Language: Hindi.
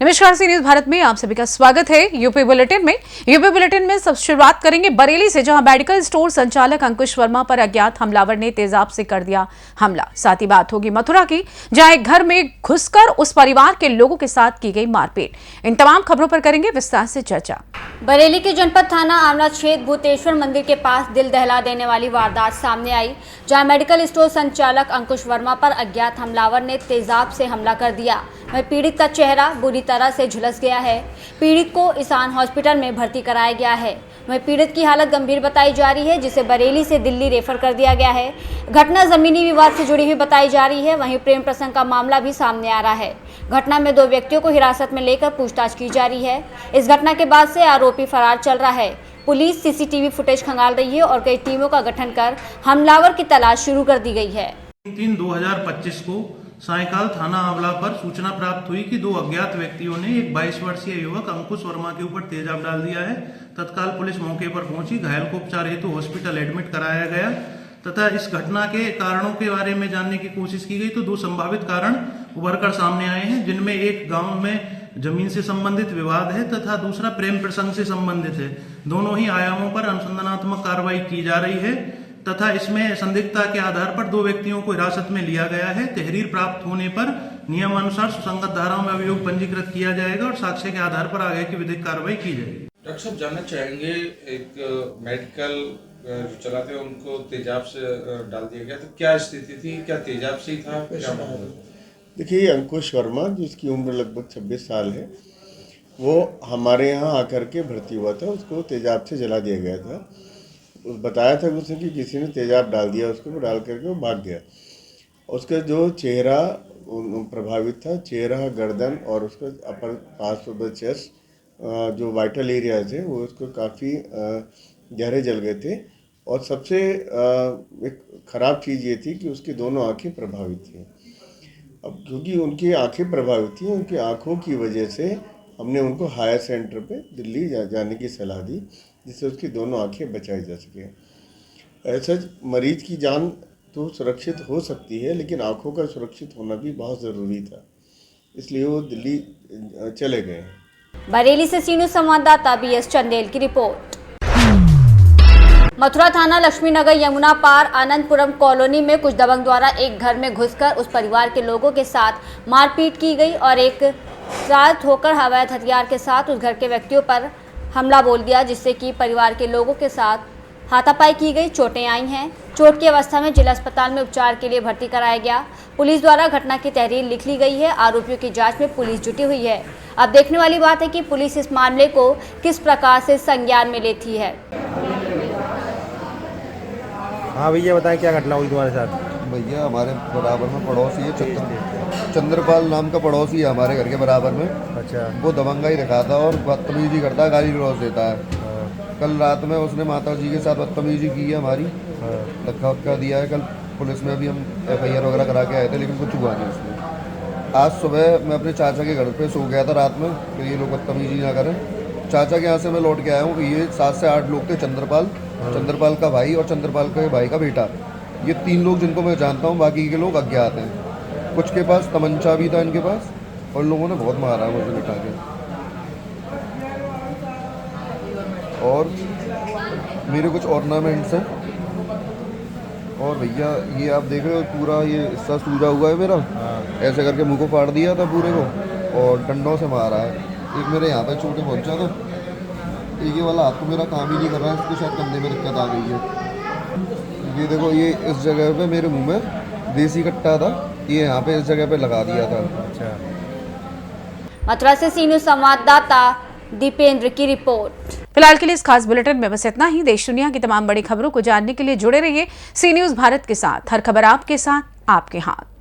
नमस्कार, सी न्यूज भारत में आप सभी का स्वागत है। यूपी बुलेटिन में सब शुरुआत करेंगे बरेली से, जहां मेडिकल स्टोर संचालक अंकुश वर्मा पर अज्ञात हमलावर ने तेजाब से कर दिया हमला। साथ ही बात होगी मथुरा की, जहां एक घर में घुसकर उस परिवार के लोगों के साथ की गई मारपीट। इन तमाम खबरों पर करेंगे विस्तार से चर्चा। बरेली के जनपद थाना आमला क्षेत्र भूतेश्वर मंदिर के पास दिल दहला देने वाली वारदात सामने आई, जहां मेडिकल स्टोर संचालक अंकुश वर्मा पर अज्ञात हमलावर ने तेजाब से हमला कर दिया। वहीं पीड़ित का चेहरा बुरी तरह से झुलस गया है। पीड़ित को ईशान हॉस्पिटल में भर्ती कराया गया है। वहीं पीड़ित की हालत गंभीर बताई जा रही है, जिसे बरेली से दिल्ली रेफर कर दिया गया है। घटना जमीनी विवाद से जुड़ी हुई बताई जा रही है। वहीं प्रेम प्रसंग का मामला भी सामने आ रहा है। घटना में 2 व्यक्तियों को हिरासत में लेकर पूछताछ की जा रही है। इस घटना के बाद से आरोपी फरार चल रहा है। पुलिस सीसीटीवी फुटेज खंगाल रही है और कई टीमों का गठन कर हमलावर की तलाश शुरू कर दी गई है। 3/3/2025 को सायकाल थाना आंवला पर सूचना प्राप्त हुई कि 2 अज्ञात व्यक्तियों ने एक 22 वर्षीय युवक अंकुश वर्मा के ऊपर तेजाब डाल दिया है। तत्काल पुलिस मौके पर पहुंची, घायल को उपचार हेतु हॉस्पिटल एडमिट कराया गया तथा इस घटना के कारणों के बारे में जानने की कोशिश की गई तो 2 संभावित कारण उभरकर सामने आए हैं, जिनमें एक गांव में जमीन से संबंधित विवाद है तथा दूसरा प्रेम प्रसंग से संबंधित है। दोनों ही आयामों पर अनुसंधानात्मक कार्रवाई की जा रही है तथा इसमें संदिग्धता के आधार पर 2 व्यक्तियों को हिरासत में लिया गया है। तहरीर प्राप्त होने पर नियमानुसार सुसंगत धाराओं में अभियोग पंजीकृत किया जाएगा और साक्ष्य के आधार पर आगे की विधिक कार्रवाई की जाएगी। डॉक्टर साहब, जानना चाहेंगे, एक मेडिकल जो चलाते हैं उनको तेजाब से डाल दिया गया, तो क्या स्थिति थी? क्या तेजाब से ही था? क्या मामला? देखिए, अंकुश वर्मा जिसकी उम्र लगभग 26 साल है, वो हमारे यहाँ आकर के भर्ती हुआ था। उसको तेजाब से जला दिया गया था। बताया था उसने कि किसी ने तेजाब डाल दिया, उसको डाल करके वो भाग गया। उसका जो चेहरा प्रभावित था, चेहरा, गर्दन और उसका upper part of the chest, जो वाइटल एरिया थे वो उसको काफ़ी गहरे जल गए थे। और सबसे एक ख़राब चीज़ ये थी कि उसकी दोनों आँखें प्रभावित थी। अब क्योंकि उनकी आँखें प्रभावित थी, उनकी आँखों की वजह से हमने उनको हायर सेंटर पे दिल्ली जाने की सलाह दी, जिससे उसकी दोनों आंखें बचाई जा सके। ऐसा मरीज की जान तो सुरक्षित हो सकती है, लेकिन आंखों का सुरक्षित होना भी बहुत ज़रूरी था, इसलिए वो दिल्ली चले गए। बरेली से सीनू संवाददाता BS चंदेल की रिपोर्ट। मथुरा थाना लक्ष्मी नगर यमुना पार आनंदपुरम कॉलोनी में कुछ दबंग द्वारा एक घर में घुसकर उस परिवार के लोगों के साथ मारपीट की गई और एक रात होकर अवैध हथियार के साथ उस घर के व्यक्तियों पर हमला बोल दिया, जिससे कि परिवार के लोगों के साथ हाथापाई की गई। चोटें आई हैं। चोट की अवस्था में जिला अस्पताल में उपचार के लिए भर्ती कराया गया। पुलिस द्वारा घटना की तहरीर लिख ली गई है। आरोपियों की जांच में पुलिस जुटी हुई है। अब देखने वाली बात है कि पुलिस इस मामले को किस प्रकार से संज्ञान में लेती है। हाँ भैया, बताएं क्या घटना हुई तुम्हारे साथ? भैया, हमारे बराबर में पड़ोसी है, चंद्रपाल नाम का पड़ोसी है हमारे घर के बराबर में। अच्छा। वो दबंगाई रखा था और बदतमीजी करता है, गाली गलौज देता है। कल रात में उसने माता जी के साथ बदतमीजी की है हमारी, धक्का वक्का दिया है। कल पुलिस में भी हम FIR वगैरह करा के आए थे, लेकिन कुछ हुआ नहीं उसमें। आज सुबह मैं अपने चाचा के घर पे सो गया था रात में कि ये लोग बदतमीजी ना करें। चाचा के यहाँ से मैं लौट के आया हूँ कि ये 7 से 8 लोग थे। चंद्रपाल का भाई और चंद्रपाल के भाई का बेटा, ये 3 लोग जिनको मैं जानता हूँ। बाकी के लोग अज्ञात हैं। कुछ के पास तमंचा भी था इनके पास, और लोगों ने बहुत मारा है मुझे बिठा के। और मेरे कुछ ऑर्नामेंट्स हैं। और भैया, ये आप देख रहे हो, पूरा ये हिस्सा सूजा हुआ है मेरा। ऐसे करके मुंह को फाड़ दिया था पूरे को और डंडों से मारा है। एक मेरे यहाँ पे चोटें पहुँचा था। एक ये वाला हाथ तो मेरा काम ही नहीं कर रहा है, इसको शायद कंधे में दिक्कत आ गई है। ये देखो, ये इस जगह पे मेरे मुंह में देसी कट्टा था, ये यहाँ पे इस जगह पे लगा दिया था। अच्छा। मथुरा से सीनियर संवाददाता दीपेंद्र की रिपोर्ट। फिलहाल के लिए इस खास बुलेटिन में बस इतना ही। देश दुनिया की तमाम बड़ी खबरों को जानने के लिए जुड़े रहिए सी न्यूज भारत के साथ। हर खबर आपके साथ, आपके हाथ।